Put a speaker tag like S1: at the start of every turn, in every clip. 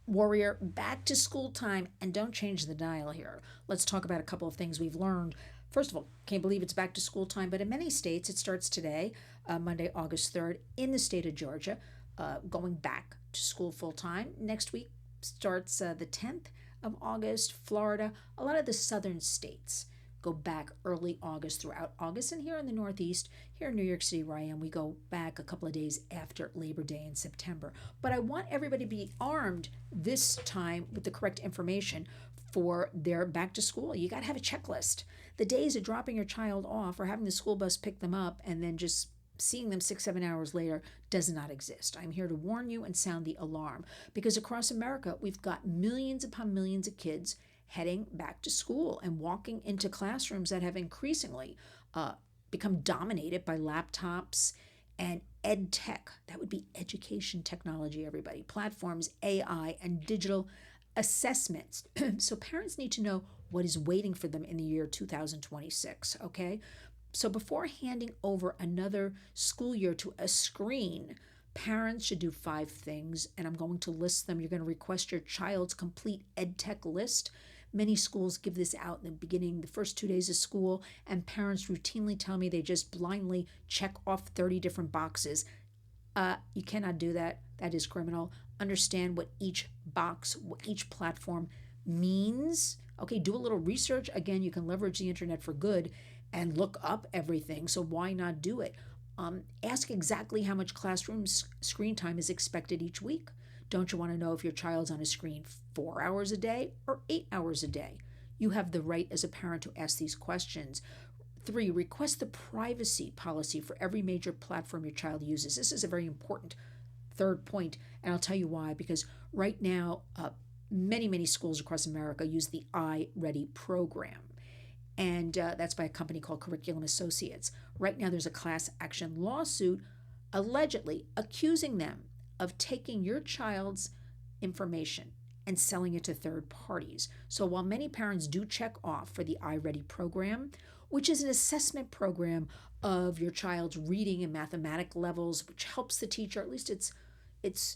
S1: Warrior, back to school time, and don't change the dial here. Let's talk about a couple of things we've learned. First of all, can't believe it's back to school time, but in many states it starts today, Monday, August 3rd, in the state of Georgia, going back to school full time. Next week starts the 10th of August, Florida, a lot of the southern states go back early August throughout August. And here in the Northeast, here in New York City where I am, we go back a couple of days after Labor Day in September. But I want everybody to be armed this time with the correct information for their back to school. You got to have a checklist. The days of dropping your child off or having the school bus pick them up and then just seeing them 6, 7 hours later does not exist. I'm here to warn you and sound the alarm because across America, we've got millions upon millions of kids heading back to school and walking into classrooms that have increasingly become dominated by laptops and ed tech. That would be education technology, everybody. Platforms, AI, and digital assessments. So parents need to know what is waiting for them in the year 2026, okay? So before handing over another school year to a screen, parents should do 5 things, and I'm going to list them. You're going to request your child's complete ed tech list. Many schools give this out in the beginning, the first 2 days of school, and parents routinely tell me they just blindly check off 30 different boxes. You cannot do that. That is criminal. Understand what each box, what each platform means. Okay, do a little research. Again, you can leverage the internet for good and look up everything, so why not do it? Ask exactly how much classroom screen time is expected each week. Don't you want to know if your child's on a screen 4 hours a day or 8 hours a day? You have the right as a parent to ask these questions. 3, request the privacy policy for every major platform your child uses. This is a very important third point, and I'll tell you why. Because right now, many schools across America use the iReady program, and that's by a company called Curriculum Associates. Right now, there's a class action lawsuit allegedly accusing them of taking your child's information and selling it to third parties. So while many parents do check off for the iReady program, which is an assessment program of your child's reading and mathematic levels, which helps the teacher, at least it's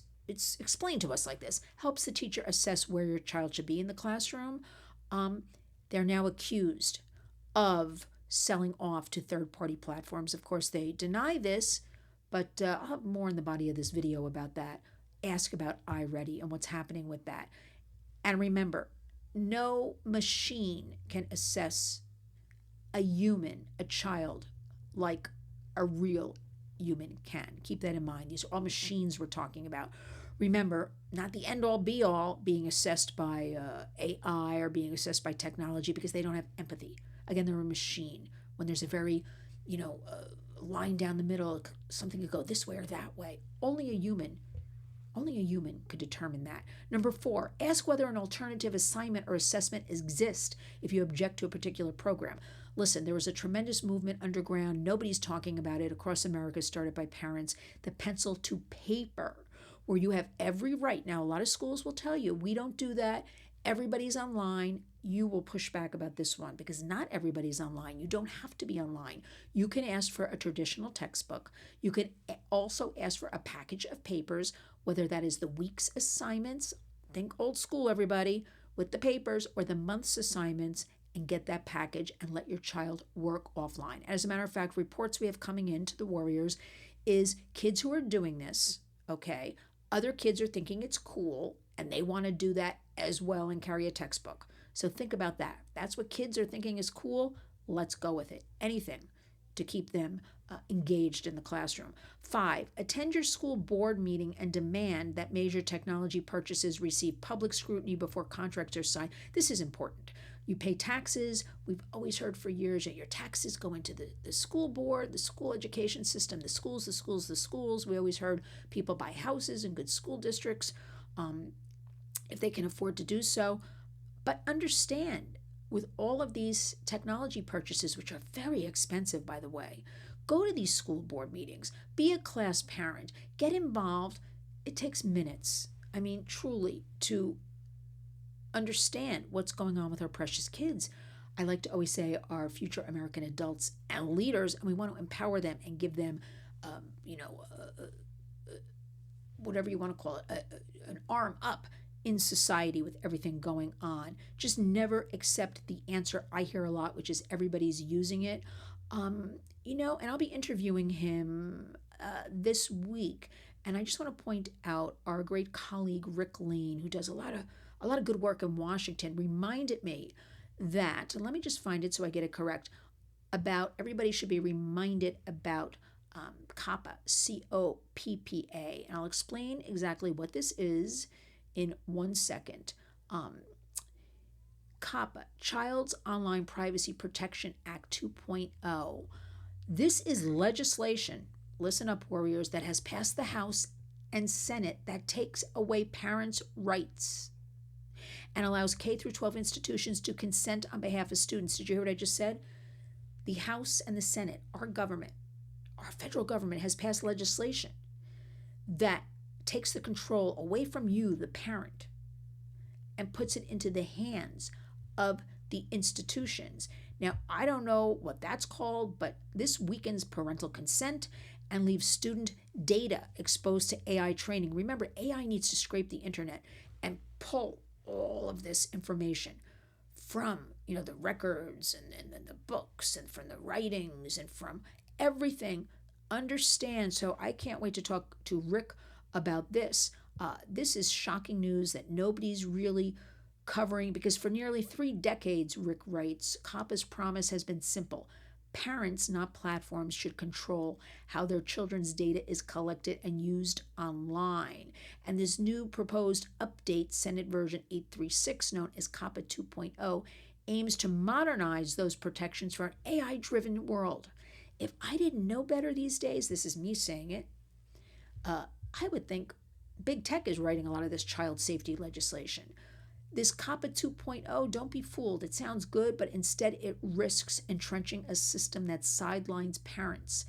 S1: explained to us like this, helps the teacher assess where your child should be in the classroom. They're now accused of selling off to third-party platforms. Of course, they deny this, but I'll have more in the body of this video about that. Ask about iReady and what's happening with that. And remember, no machine can assess a human, a child, like a real human can. Keep that in mind. These are all machines we're talking about. Remember, not the end-all be-all being assessed by AI or being assessed by technology because they don't have empathy. Again, they're a machine. When there's a very, line down the middle, something could go this way or that way. Only a human could determine that. Number 4, ask whether an alternative assignment or assessment exists if you object to a particular program. Listen, there was a tremendous movement underground. Nobody's talking about it across America, started by parents. The pencil to paper, where you have every right. Now, a lot of schools will tell you, we don't do that. Everybody's online. You will push back about this one because not everybody's online. You don't have to be online. You can ask for a traditional textbook. You can also ask for a package of papers, whether that is the week's assignments, think old school, everybody, with the papers, or the month's assignments, and get that package and let your child work offline. As a matter of fact, reports we have coming in to the Warriors is kids who are doing this, okay, other kids are thinking it's cool and they want to do that as well and carry a textbook. So think about that. That's what kids are thinking is cool. Let's go with it. Anything to keep them engaged in the classroom. 5, attend your school board meeting and demand that major technology purchases receive public scrutiny before contracts are signed. This is important. You pay taxes. We've always heard for years that your taxes go into the school board, the school education system, the schools. We always heard people buy houses in good school districts if they can afford to do so. But understand, with all of these technology purchases, which are very expensive, by the way, go to these school board meetings, be a class parent, get involved. It takes minutes, truly, to understand what's going on with our precious kids. I like to always say our future American adults and leaders, and we want to empower them and give them, whatever you want to call it, an arm up in society with everything going on. Just never accept the answer I hear a lot, which is everybody's using it. And I'll be interviewing him this week, and I just want to point out our great colleague Rick Lynn, who does a lot of good work in Washington, reminded me that, and let me just find it so I get it correct, about everybody should be reminded about COPPA, COPPA, and I'll explain exactly what this is in 1 second. COPPA, Child's Online Privacy Protection Act 2.0. This is legislation, listen up, warriors, that has passed the House and Senate that takes away parents' rights and allows K through 12 institutions to consent on behalf of students. Did you hear what I just said? The House and the Senate, our government, our federal government, has passed legislation that takes the control away from you, the parent, and puts it into the hands of the institutions. Now, I don't know what that's called, but this weakens parental consent and leaves student data exposed to AI training. Remember, AI needs to scrape the internet and pull all of this information from the records and the books and from the writings and from everything. Understand. So I can't wait to talk to Rick about this. This is shocking news that nobody's really covering, because for nearly 3 decades, Rick writes, COPPA's promise has been simple. Parents, not platforms, should control how their children's data is collected and used online. And this new proposed update, Senate version 836, known as COPPA 2.0, aims to modernize those protections for an AI-driven world. If I didn't know better these days, this is me saying it, I would think big tech is writing a lot of this child safety legislation. This COPPA 2.0, don't be fooled. It sounds good, but instead it risks entrenching a system that sidelines parents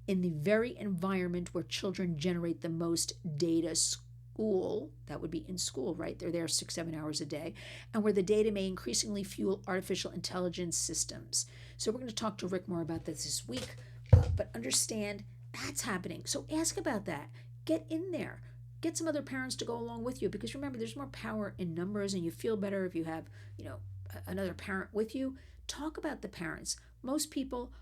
S1: in the very environment where children generate the most data. School, that would be in school, right? They're there 6-7 hours a day, and where the data may increasingly fuel artificial intelligence systems. So we're going to talk to Rick more about this week, but understand that's happening. So ask about that. Get in there. Get some other parents to go along with you, because remember, there's more power in numbers, and you feel better if you have, another parent with you. Talk about the parents. Most people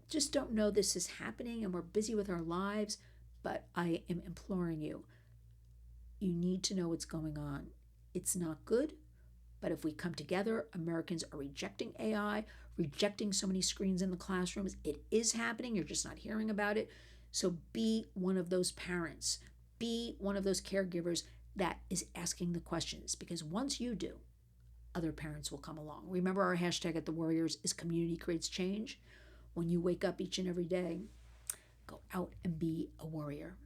S1: just don't know this is happening, and we're busy with our lives, but I am imploring you. You need to know what's going on. It's not good, but if we come together, Americans are rejecting AI, rejecting so many screens in the classrooms. It is happening. You're just not hearing about it. So be one of those parents. Be one of those caregivers that is asking the questions, because once you do, other parents will come along. Remember, our hashtag at The Warriors is community creates change. When you wake up each and every day, go out and be a warrior.